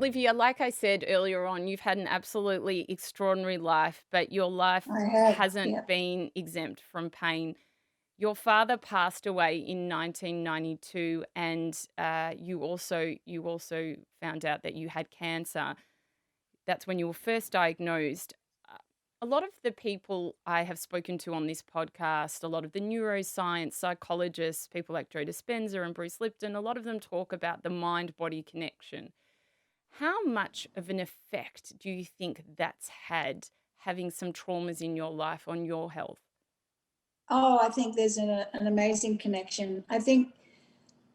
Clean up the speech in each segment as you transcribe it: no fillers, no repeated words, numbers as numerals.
Olivia, like I said earlier on, you've had an absolutely extraordinary life, but your life I have, hasn't yeah. been exempt from pain. Your father passed away in 1992, and you also found out that you had cancer. That's when you were first diagnosed. Uh, A lot of the people I have spoken to on this podcast, a lot of the neuroscience psychologists, people like Joe Dispenza and Bruce Lipton, a lot of them talk about the mind body connection. How much of an effect do you think that's had, having some traumas in your life, on your health? Oh, I think there's an amazing connection. I think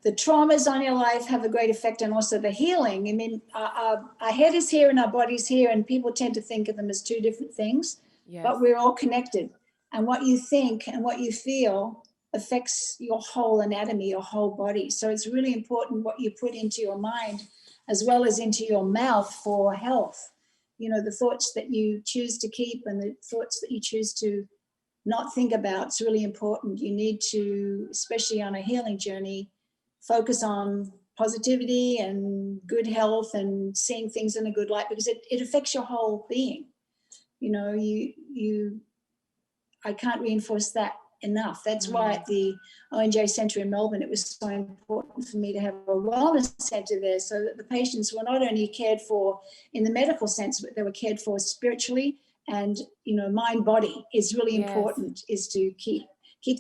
the traumas on your life have a great effect on also the healing. I mean, our head is here and our body's here, and people tend to think of them as two different things, but Yes. we're all connected. And what you think and what you feel affects your whole anatomy, your whole body. So it's really important what you put into your mind as well as into your mouth for health. You know, the thoughts that you choose to keep and the thoughts that you choose to not think about, it's really important. You need to, especially on a healing journey, focus on positivity and good health and seeing things in a good light, because it affects your whole being. You know, you I can't reinforce that enough. That's why Mm, at the ONJ Centre in Melbourne, it was so important for me to have a wellness centre there, so that the patients were not only cared for in the medical sense, but they were cared for spiritually. And, you know, mind body is really yes. important, is to keep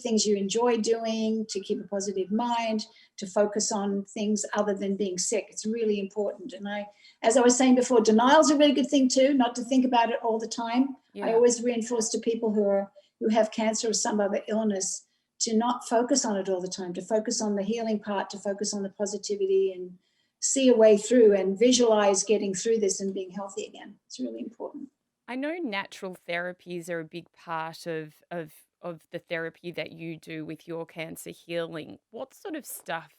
things you enjoy doing, to keep a positive mind, to focus on things other than being sick. It's really important. And as I was saying before, denial is a really good thing too, not to think about it all the time. I Yeah. always reinforce to people who have cancer or some other illness to not focus on it all the time, to focus on the healing part, to focus on the positivity and see a way through and visualize getting through this and being healthy again. It's really important. I know natural therapies are a big part of the therapy that you do with your cancer healing. What sort of stuff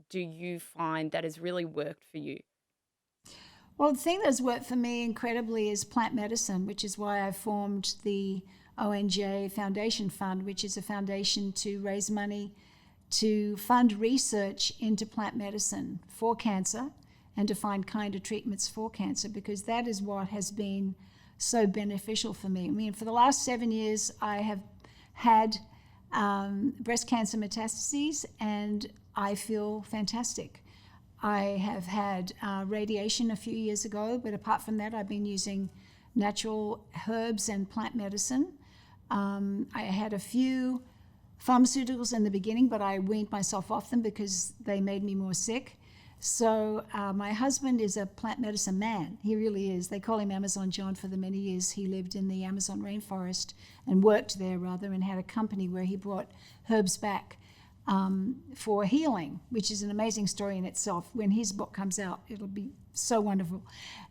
do you find that has really worked for you? Well, the thing that's worked for me incredibly is plant medicine, which is why I formed the ONJ Foundation Fund, which is a foundation to raise money to fund research into plant medicine for cancer and to find kinder treatments for cancer, because that is what has been so beneficial for me. I mean, for the last 7 years, I have had breast cancer metastases and I feel fantastic. I have had radiation a few years ago, but apart from that, I've been using natural herbs and plant medicine. I had a few pharmaceuticals in the beginning, but I weaned myself off them because they made me more sick. So my husband is a plant medicine man. He really is. They call him Amazon John. For the many years he lived in the Amazon rainforest and worked there rather, and had a company where he brought herbs back for healing, which is an amazing story in itself. When his book comes out, it'll be so wonderful.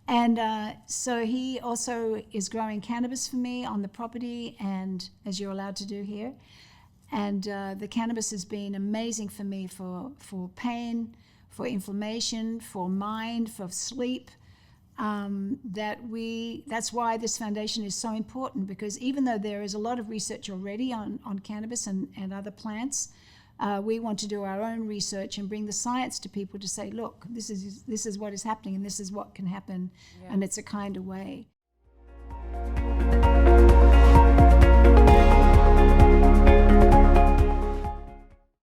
And so he also is growing cannabis for me on the property, and as you're allowed to do here. And the cannabis has been amazing for me for pain, for inflammation, for mind, for sleep. That's why this foundation is so important, because even though there is a lot of research already on cannabis and other plants, we want to do our own research and bring the science to people to say, look, this is what is happening and this is what can happen, Yeah. and it's a kinder way.